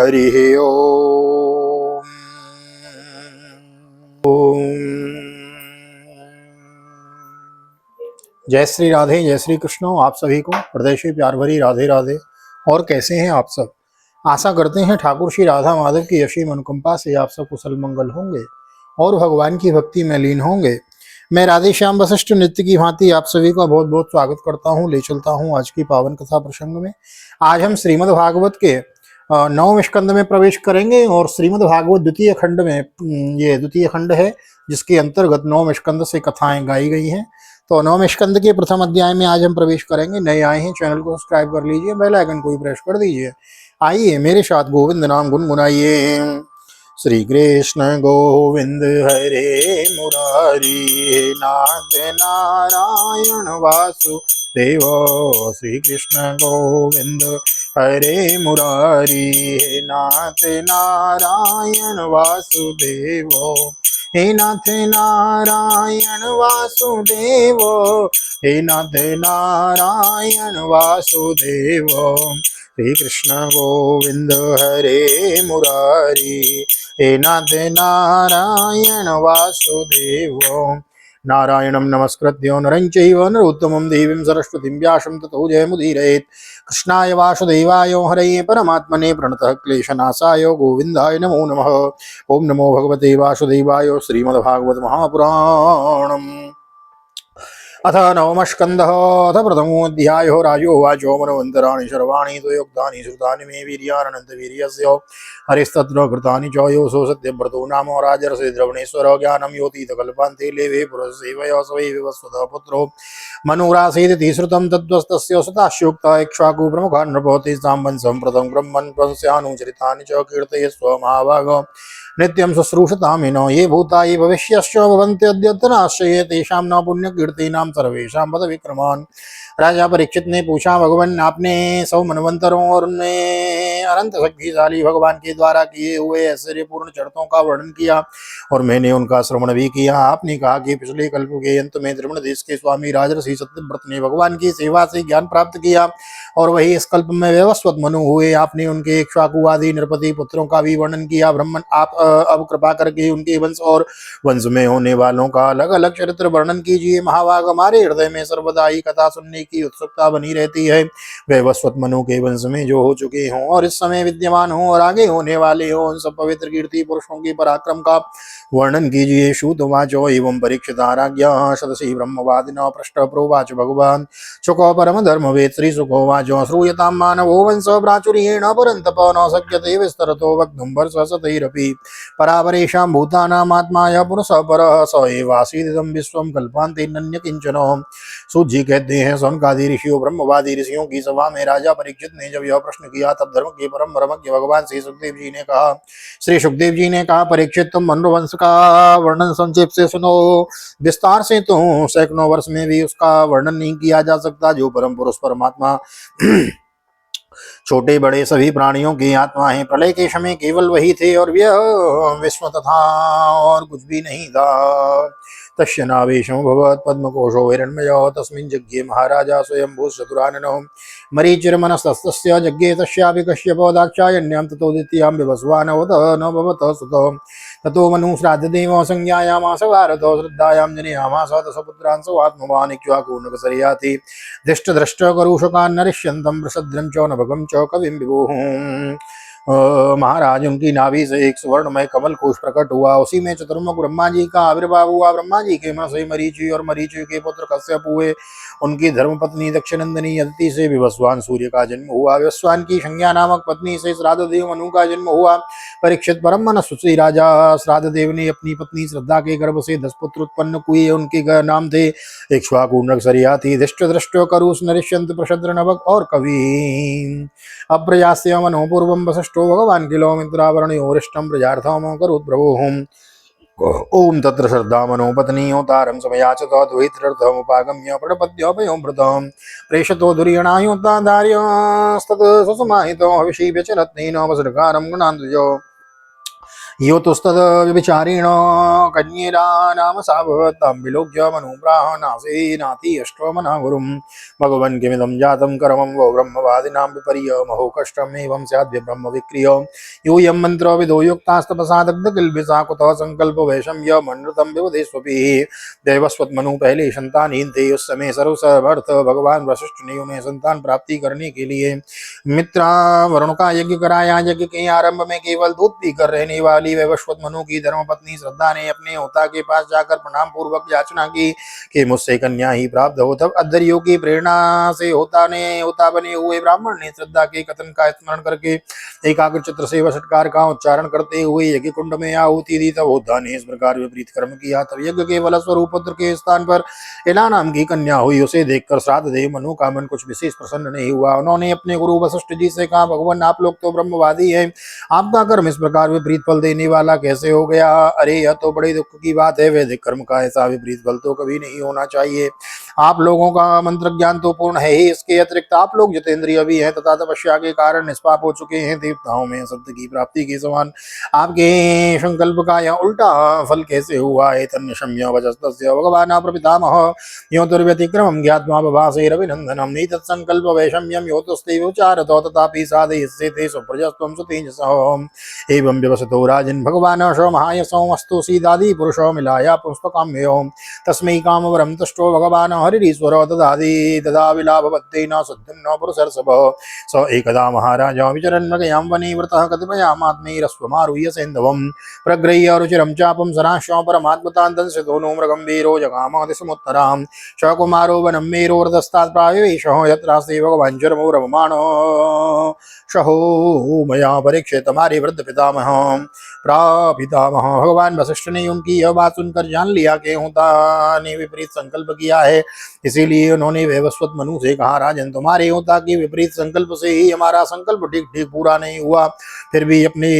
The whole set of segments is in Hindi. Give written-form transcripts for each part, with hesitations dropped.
हरि ओम। जय श्री राधे, जय श्री कृष्ण। आप सभी को हृदय से प्यार भरी राधे राधे। और कैसे हैं आप सब? आशा करते हैं ठाकुर श्री राधा माधव की यशी अनुकंपा से आप सब कुशल मंगल होंगे और भगवान की भक्ति में लीन होंगे। मैं राधे श्याम वशिष्ठ नित्य की भांति आप सभी का बहुत बहुत स्वागत करता हूं, ले चलता हूं आज की पावन कथा प्रसंग में। आज हम श्रीमद् भागवत के 9वें स्कंद में प्रवेश करेंगे और श्रीमद् भागवत द्वितीय खंड में, ये द्वितीय खंड है जिसके अंतर्गत 9वें स्कंद से कथाएं गाई गई हैं। तो 9वें स्कंद के प्रथम अध्याय में आज हम प्रवेश करेंगे। नए आए हैं चैनल को सब्सक्राइब कर लीजिए, बेल आइकन को भी प्रेस कर दीजिए। आइए मेरे साथ गोविंद नाम गुनगुनाइए। श्री कृष्ण गोविंद हरे मुरारी, हे नाथ नारायण वासुदेव। श्री कृष्ण गोविंद हरे मुरारी, हे नाथ नारायण वासुदेव। हे नाथ नारायण वासुदेव, हे नाथ नारायण वासुदेव। श्री कृष्ण गोविंद हरे मुरारी, हे नाथ नारायण वासुदेव। नारायणं नमस्कृत्य नरं चैव नरोत्तमं देवीं सरस्वतीं व्यासं ततो जयमुदीरयेत्। कृष्णाय वासुदेवाय हरये परमात्मने प्रणतः क्लेशनाशाय गोविन्दाय नमो नमः। ओम नमो भगवते वासुदेवाय। श्रीमद्भागवत महापुराणम् अथ नवमस्कन्धः। अथ प्रथमोऽध्यायः। राजोवाच मनवन्तराणि सर्वाणि त्वयोक्तानि श्रुतानि मे वीर्यानन्तवीर्यस्य हरिस्तत्र कृतानि च योऽसौ सत्यव्रतो नाम राजर्षि द्रवणेश्वर ज्ञानं योतीतकल्पान्ते लेभे पुरस्सेवया सवै विवस्वतः पुत्रो मनुरासीदिति श्रुतं तद्वस्तस्य सुतास्योक्ता इक्ष्वाकु प्रमुखान् नृपति साम्बंसं प्रथमं ब्रह्मन् प्रस्यानुचरितानि च कीर्तयस्व महाभाग नित्यं शुश्रूषतामिनो ये भूता ये भविष्यश्च भवन्ति अद्यतनाश्रये तेषां न पुण्यकीर्तीनां सर्वेषां पद विक्रमान्। राजा परीक्षित ने पूछा, भगवान आपने 100 मनवंतरों और उनमें अनंत शक्तिशाली भगवान के द्वारा किए हुए ऐश्वर्यपूर्ण चरित्रों का वर्णन किया और मैंने उनका श्रवण भी किया। आपने कहा कि पिछले कल्प के अंत में द्रविड़ देश के स्वामी राजर्षि सत्यव्रत ने भगवान की सेवा से ज्ञान प्राप्त किया और वही इस कल्प में वैवस्वत मनु हुए। आपने उनके इक्ष्वाकु आदि नृपति पुत्रों का भी वर्णन किया। ब्राह्मण आप अब कृपा करके उनके वंश और वंश में होने वालों का अलग अलग चरित्र वर्णन कीजिए। महाभाग, हमारे हृदय में सर्वदा ही कथा सुनने की उत्सुकता बनी रहती है। वैवस्वत मनु के वंश में जो हो चुके हों और इस समय विद्यमान हों और आगे होने वाले हों, उन सब पवित्र कीर्ति पुरुषों के पराक्रम का वर्णन कीजिए। श्रुतवाचो एवं परीक्षिताराज्ञा सदसि ब्रह्मवादिना पृष्ठ प्रोवाच भगवान शुको परम धर्मवेद। श्री सुकोवाचो श्रूयतां मानवो वंश प्राचुर्येण परन्तप न शक्यते विस्तरतो वक्तुं वर्षशतैरपि परापरेषां भूतानामात्माय पुरुषः परः स एवासीदिदं विश्वं कल्पान्ते नन्य किंचन। सूत जी कहते हैं, सौनकादि ऋषियों ब्रह्मवादी ऋषियों की सभा में राजा परीक्षित ने जब यह प्रश्न किया तब धर्म के परम ब्रह्मज्ञ भगवान श्री सुखदेव जी ने कहा, परीक्षित तुम मनुवंश का वर्णन संक्षेप से सुनो। विस्तार से तो सैकड़ों वर्ष में भी उसका वर्णन नहीं किया जा सकता। जो परम पुरुष परमात्मा छोटे बड़े सभी प्राणियों की आत्माएं प्रलय के समय केवल वही थे और यह विश्व तथा और कुछ भी नहीं था। तस्य नावेशो भवत् पद्मकोशो हिरण्मयो तस्मिन् यज्ञे महाराजा स्वयंभू चतुराननो मरीचिर्मनस्तस्य यज्ञे तस्यापि कश्यपो दाक्षायण्यां ततो द्वितीयां विवस्वानवतः न भवतः सुतः ततो मनु श्राद्धदेवो संज्ञायामास भारतो श्रद्धायां जनयामास दशपुत्रान् सवात्मवान् इक्ष्वाकुनकसर्याति दृष्ट करुषकान् नरिष्यन्तं प्रसद्रं च नभगं च कविं विभुः। महाराज, उनकी नाभि से एक सुवर्णमय कमल कोश प्रकट हुआ। उसी में चतुर्मुख ब्रह्मा जी का आविर्भाव हुआ। ब्रह्मा जी के मन से मरीचि और मरीचि के पुत्र कश्यप हुए। उनकी धर्मपत्नी दक्षनंदिनी अदिति से विवस्वान सूर्य का जन्म हुआ। विवस्वान की संज्ञा नामक पत्नी से श्राद्धदेव मनु का जन्म हुआ। परीक्षित परम मनस्वी राजा श्राद्धदेव ने अपनी पत्नी श्रद्धा के गर्भ से 10 पुत्र उत्पन्न हुए। उनके नाम थे इक्ष्वाकु, नरसरियाति, दृष्ट करुष, नरिष्यन्त, प्रशद्र, नभग और कवि। अप्रयास्य मनो पूर्वं वसिष्ठो भगवान किलो मित्रावरणयोरिष्टं प्रजार्थं करोत् प्रभुः। ओम तत्र श्रद्धा मनो पत्नी तारं समयाचत द्वैत्रर्थमुपागम्य प्रपद्योपयोमृतं प्रेषतो दुर्यणायोताधार्यस्तत् सुसमाहितो हविषि व्यचरत्नेन वसृकारं गणान्द्विजो यो तुस्तद व्यभिचारिण कन्येरा नाम सावतां विलोक्य मनुब्राह्मणासे नाति अष्टमना गुरुं भगवन् किमिदं जातं कर्मं वो ब्रह्मवादिनां विपर्यमहो कष्टमेवं स्याद्य ब्रह्म विक्रिय यूयं मन्त्रो विदो युक्तास्तपसा दग्धकिल्बिषा कुतः संकल्प वैषम्य मन्नृतं विवदेष्वपि दैवस्वत्मनु पहले संतान थे उस समय सर्वसमर्थ भगवान वशिष्ठ ने उन्हें संतान प्राप्ति करने के लिए मित्रा वरुण का यज्ञ कराया। यज्ञ के आरंभ में केवल दूध पीकर रहने वाली वैवस्वत मनु की धर्मपत्नी श्रद्धा ने अपने होता के पास जाकर प्रणाम पूर्वक याचना की कि मुझसे कन्या ही प्राप्त हो। तब अद्धर्यों की प्रेरणा से होता बने हुए ब्राह्मण ने श्रद्धा के कथन का स्मरण करके एकाग्र चित्र से वषटकार का उच्चारण करते हुए यज्ञ कुंड में आहुति दी। तब होता ने इस प्रकार विपरीत कर्म किया। तब यज्ञ के फलस्वरूप पुत्र के स्थान पर एला नाम की कन्या हुई। उसे देखकर श्राद्ध देव मनु का मन कुछ विशेष प्रसन्न नहीं हुआ। उन्होंने अपने गुरु वशिष्ठ जी से कहा, भगवान आप लोग तो ब्रह्मवादी हैं, आपका कर्म इस प्रकार विपरीत फल देने वाला कैसे हो गया? अरे यह तो बड़े दुख की बात है। वैदिक कर्म का ऐसा विपरीत फल तो कभी नहीं होना चाहिए। आप लोगों का मंत्र ज्ञान तो पूर्ण है ही, इसके अतिरिक्त आप लोग जितेंद्रिय भी हैं तथा तपस्या के कारण निष्पाप हो चुके हैं। देवताओं में सत्य की प्राप्ति के समान आपके संकल्प का यह उल्टा फल कैसे हुआ है? तन्य शम्य वचस्तस्य भगवान प्रपितामह यो दुर्व्यतिक्रमं ज्ञात्वा बभासेरभिनन्दनं नीतत्संकल्प वैषम्यं योतस्ते उचारतो तथापि साधयिष्यते सुप्रजस्त्वं सुतेजसः। एवं व्यवसतो राजन् भगवान् महायसो अस्तु सीदादि पुरुषो मिलाया पुस्तकाम्यो तस्मै कामवरं तुष्टो भगवान् हरिरीश्वरो ददाति तदा विलाभवत्तेन सुद्धिम्नो पुरुषर्षभः। स एकदा महाराजा विचरन् मृगयां वने व्रतः कतिपयामात्मैरस्वमारुह्य सैन्धवं प्रगृह्य रुचिरं चापं सराश्यो परमात्मतान्तंसितो नो मृगं वीरो जगाम दिशमुत्तरां शकुमारो वनं मेरोर्धस्तात् प्रावेशः यत्रास्ते भगवान् चरमो रममाणो शहो मया परीक्षित हमारे वृद्ध पितामह प्रापितामह। भगवान वशिष्ठ ने उनकी यह बात सुनकर जान लिया कि होता ने विपरीत संकल्प किया है, इसीलिए उन्होंने वैवस्वत मनु से कहा, राजन तुम्हारे होता के विपरीत संकल्प से ही हमारा संकल्प ठीक ठीक पूरा नहीं हुआ, फिर भी अपने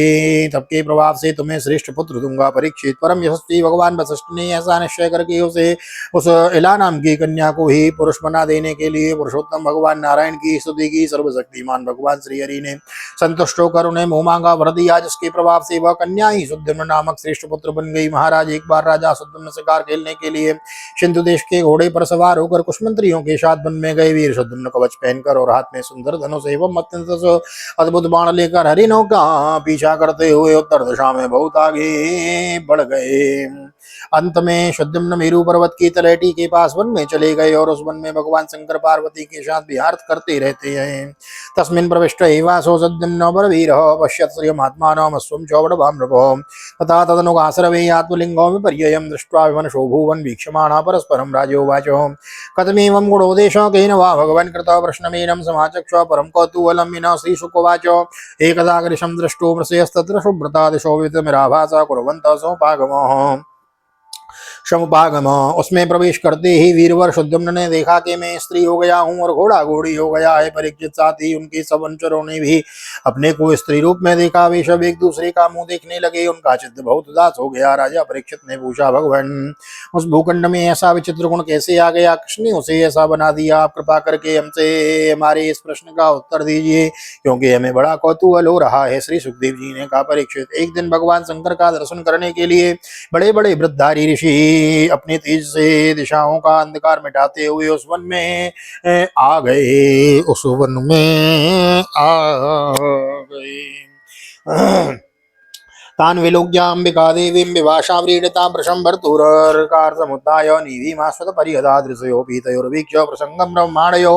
तप के प्रभाव से तुम्हें श्रेष्ठ पुत्र दूंगा। परीक्षित परम यशस्वी भगवान वशिष्ठ ने ऐसा निश्चय करके उस इला नाम की कन्या को ही पुरुष बना देने के लिए पुरुषोत्तम भगवान नारायण की स्तुति की। सर्वशक्तिमान भगवान श्री हरि ने संतुष्ट होकर उन्हें मुंह मांगा वर दिया, जिसके प्रभाव से वह कन्या ही सुद्धिम्न नामक श्रेष्ठ पुत्र बन गई। महाराज एक बार राजा सुद्धिम्न शिकार खेलने के लिए सिंधु देश के घोड़े पर सवार होकर कुछ मंत्रियों के साथ वन में गए। वीर सुद्धिम्न कवच पहनकर और हाथ में सुंदर धनुष एवं अत्यंत अद्भुत बाण लेकर हरिणों का पीछा करते हुए उत्तर दिशा में बहुत आगे बढ़ गए। अंत में सुद्धिम्न मेरु पर्वत की तलहटी के पास वन में चले गए और उस वन में भगवान शंकर पार्वती के साथ विहार करते रहते हैं। तस्मिन् प्रविष्ट एवासो सुद्धिम्नो बलवीरः पश्यत् श्रियमात्मानम् अश्वं चौबडवां नृपः तथा तदनुगा सर्वे आत्मलिङ्गो विपर्ययं दृष्ट्वा विमनशो भुवन् वीक्षमाणा परस्परं राजोवाच, कथमेवं गुणोदेशः केन वा भगवन् कृतः प्रश्नमेनं समाचक्ष परं कौतूहलं विना श्रीशुकोवाच, एकदा कृशं दृष्टो मृषयस्तत्र शुभ्रता दिशो वितमिराभासा कुर्वन्तः समुपागमः। उसमें प्रवेश करते ही वीरवर सुद्धिम्न ने देखा कि मैं स्त्री हो गया हूँ और घोड़ा घोड़ी हो गया है। परीक्षित साथ ही उनके सब अनुचरों ने भी अपने को स्त्री रूप में देखा। वे सब एक दूसरे का मुंह देखने लगे। उनका चित्त बहुत उदास हो गया। राजा परीक्षित ने पूछा, भगवान उस भूखंड में ऐसा विचित्र गुण कैसे आ गया? किसने उसे ऐसा बना दिया? आप कृपा करके हमसे हमारे इस प्रश्न का उत्तर दीजिए, क्योंकि हमें बड़ा कौतूहल हो रहा है। श्री सुखदेव जी ने कहा, परीक्षित एक दिन भगवान शंकर का दर्शन करने के लिए बड़े बड़े वृद्धारी ऋषि अपने तेज से दिशाओं का अंधकार मिटाते हुए उस वन में आ गए। तान विलोक्याम्बिका देवीं विभाषा व्रीडतां प्रशं भर्तुरर्कार्तमुत्थाय निवीमाश्वत परिहदादृशयो पीतयोर्वीक्ष्य प्रसंगं ब्रह्माणयो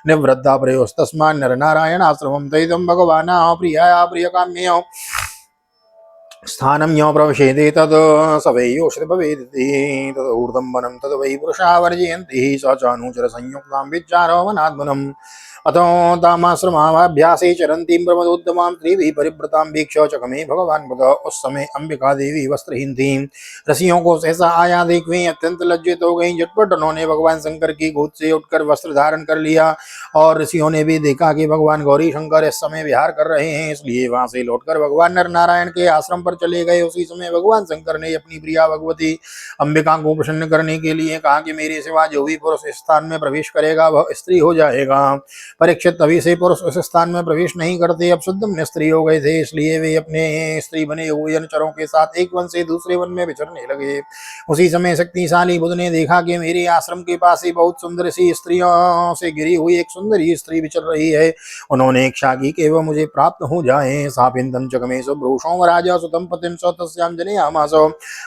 निवृद्धा प्रयोस्तस्मान् नरनारायणाश्रमं तैदं भगवान् प्रियाया प्रियकाम्यो स्थानं यो प्रविशेदे तद् स वै योषित भवेदिति तदूर्ध्वं वनं तद् वै पुरुषा वर्जयन्ति स चानुचर संयुक्तां विचारो वनात्मनम् अतो तामाश्रमाभ्यासे चरन्तीं प्रमदोद्यमां स्त्रीभिः परिव्रतां वीक्ष्य चकमे भगवान बुध। उस समय अंबिका देवी वस्त्रहीन थी। ऋषियों को सहसा आया देख वे अत्यंत लज्जित हो गई। झटपट उन्होंने भगवान शंकर की गोद से उठकर वस्त्र धारण कर लिया और ऋषियों ने भी देखा कि भगवान गौरी शंकर इस समय विहार कर रहे हैं, इसलिए वहां से लौटकर भगवान नर नारायण के आश्रम पर चले गए। उसी समय भगवान शंकर ने अपनी प्रिया भगवती अंबिका को प्रसन्न करने के लिए कहा कि मेरे सिवा जो भी पुरुष इस स्थान में प्रवेश करेगा वह स्त्री हो जाएगा। परीक्षित तभी से पुरुष उस स्थान में प्रवेश नहीं करते। अब सुद्दम्न स्त्री हो गए थे, इसलिए वे अपने स्त्री बने हुए अनुचरों के साथ एक वन से दूसरे वन में विचरने लगे। उसी समय शक्तिशाली बुध ने देखा कि मेरे आश्रम के पास ही बहुत सुंदर सी स्त्रियों से घिरी हुई एक सुंदरी स्त्री विचर रही है। उन्होंने इच्छा की कि वह मुझे प्राप्त हो जाए। सापिन्दं जगमे सुभ्रूषों राजा सुतं पतिं स तस्यां जनयामास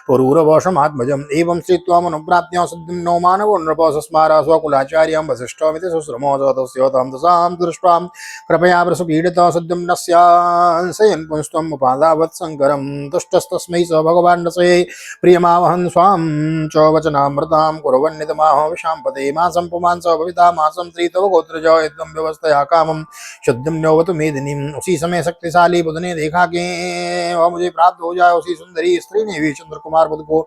पुरूरवशमात्मजम् एवं स्थित्वा मनुप्राप्त्या सुद्युम्नो मानवो नृपः सस्मार स्वकुलाचार्यं वसिष्ठमिति शुश्रुमो स तस्य तं दशां दृष्ट्वा कृपया वृषपीडितः सुद्युम्नस्यांसयन् पुंस्त्वम् उपादावत् शङ्करं तुष्टस्तस्मै स भगवान् रसे प्रियमावहन् स्वां च वचनामृतां कुर्वन्निदमाह विशाम्पते मासं पुमांस भविता मासं स्त्री तव गोत्रज एकदम व्यवस्थया कामं शुद्धम्नोवतु मेदिनीम्। उसी समय शक्तिशाली बुध ने देखा कि वह मुझे प्राप्त हो जाए। उसी सुंदरी स्त्री ने भी चंद्र कुमार बुध को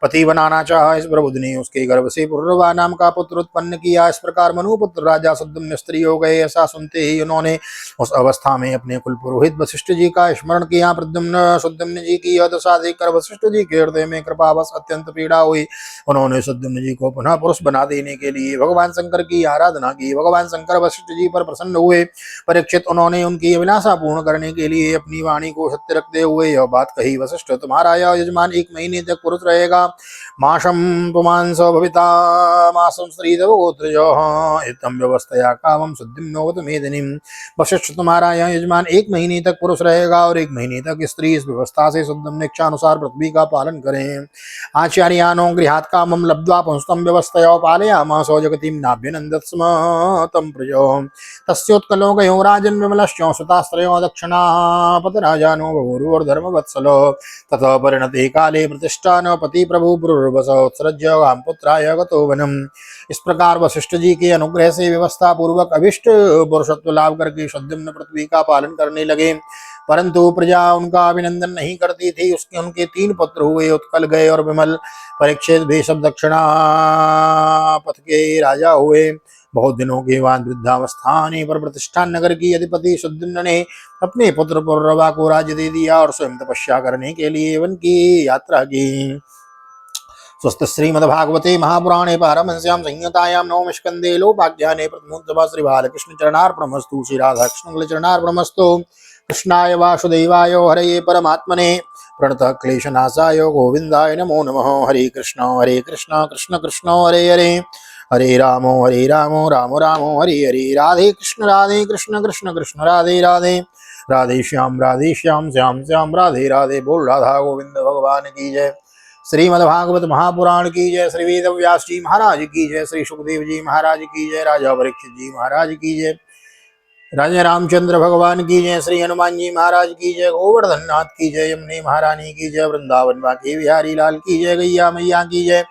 पति बनाना चाहा। इस पर बुध ने उसके गर्भ से पुरुरवा नाम का पुत्र उत्पन्न किया। इस प्रकार मनुपुत्र राजा सुद्युम्न स्त्री हो गए। ऐसा सुनते ही उन्होंने उस अवस्था में अपने कुल पुरोहित वशिष्ठ जी का स्मरण किया। प्रद्युम्न सुद्युम्न जी की यह दशा देखकर वशिष्ठ जी के हृदय में कृपावश अत्यंत पीड़ा हुई। उन्होंने सुद्युम्न जी को पुनः पुरुष बना देने के लिए भगवान शंकर की आराधना की। भगवान शंकर वशिष्ठ जी पर प्रसन्न हुए। परीक्षित, उन्होंने उनकी अभिलाषा पूर्ण करने के लिए अपनी वाणी को सत्य रखते हुए यह बात कही। वशिष्ठ, तुम्हारा यह यजमान 1 महीने तक पुरुष रहेगा। माशं पुमांस भविता मासं स्त्रीतव गोत्रजः इत्थं व्यवस्थया कामं सुद्युम्नोवत मेदिनीम्। वशिष्ठ, तुम्हारा यह यजमान 1 महीने तक पुरुष रहेगा और 1 महीने तक स्त्री। इस व्यवस्था से सुद्युम्न इच्छानुसार पृथ्वी का पालन करें। आचार्यानो गृहात् कामं लब्ध्वा पुंस्तं व्यवस्थया पालयामास जगतीं नाभ्यनन्दत् स्म तं प्रजो तस्योत्कलो गयो राजन् विमलश्च सुतास्त्रयो दक्षिणापतराजानो बभूवुर्धर्मवत्सलो ततः परिणते काले प्रतिष्ठान पति प्रभु पुरुर्वस उत्सृज्य गामपुत्राय गतो वनम्। इस प्रकार वशिष्ठ जी के अनुग्रह से व्यवस्था पूर्वक अभिष्ट पुरुषत्व लाभ करके सुद्युम्न पृथ्वी का पालन करने लगे। परंतु प्रजा उनका अभिनंदन नहीं करती थी। उसके उनके 3 पुत्र हुए, उत्कल गए और विमल। परीक्षित भी सब दक्षिणापथ के राजा हुए। बहुत दिनों के बाद वृद्धावस्था आने पर प्रतिष्ठान नगर की अधिपति सुद्युम्न ने अपने पुत्र पुरुरवा को राज्य दे दिया और स्वयं तपस्या करने के लिए वन की यात्रा की। स्वस्त श्रीमद्भागवते महापुराणे पारमहंस्यां संहितायां नवम स्कंदे लोपाख्याने प्रथमोत्सव श्री बालकृष्ण चरणार्पणमस्तु। श्री राधा कृष्ण चरणार्पणमस्तु। कृष्णाय वासुदेवाय हरये परमात्मने प्रणतः क्लेशनाशाय गोविंदाय नमो नमः। हरे कृष्ण कृष्ण कृष्ण हरे हरे हरे राम राम राम हरे हरे। राधे कृष्ण कृष्ण कृष्ण राधे राधे राधे श्याम श्याम श्याम राधे राधे। बोल राधा गोविंद भगवान की जय। श्रीमद्भागवत महापुराण की जय। श्री वेद व्यास जी महाराज की जय। श्री सुखदेव जी महाराज की जय। राजा परीक्षित जी महाराज की जय। राजा रामचंद्र भगवान की जय। श्री हनुमान जी महाराज की जय। गोवर्धन नाथ की जय। यमुने महारानी की जय। वृंदावन बांके बिहारी लाल की जय। गैया मैया की जय।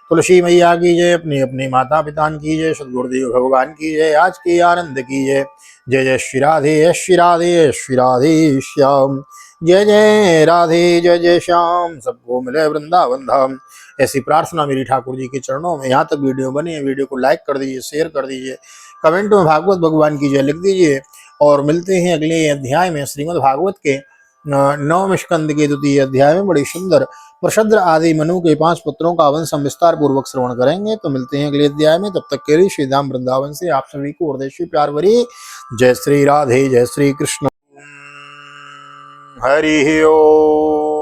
तुलसी मैया की जय। अपने अपने माता पिता की जय। सदगुरुदेव भगवान की जय। आज के आनंद की जय। जय जय श्री राधे श्री राधे श्री राधे श्याम। जय जय राधे जय जय श्याम। सबको मिले वृंदावन धाम। ऐसी प्रार्थना मेरी ठाकुर जी के चरणों में। यहाँ तक वीडियो बनी है, वीडियो को लाइक कर दीजिए, शेयर कर दीजिए, कमेंट में भागवत भगवान की जय लिख दीजिए। और मिलते हैं अगले अध्याय में श्रीमद् भागवत के 9वें स्कंद के 2य अध्याय में। बड़ी सुंदर प्रशद्र आदि मनु के 5 पुत्रों का वंश हम विस्तार पूर्वक श्रवण करेंगे। तो मिलते हैं अगले अध्याय में। तब तक के लिए श्री धाम वृंदावन से आप सभी को हृदय से प्यार भरी जय श्री राधे जय श्री कृष्ण। हरि ओम।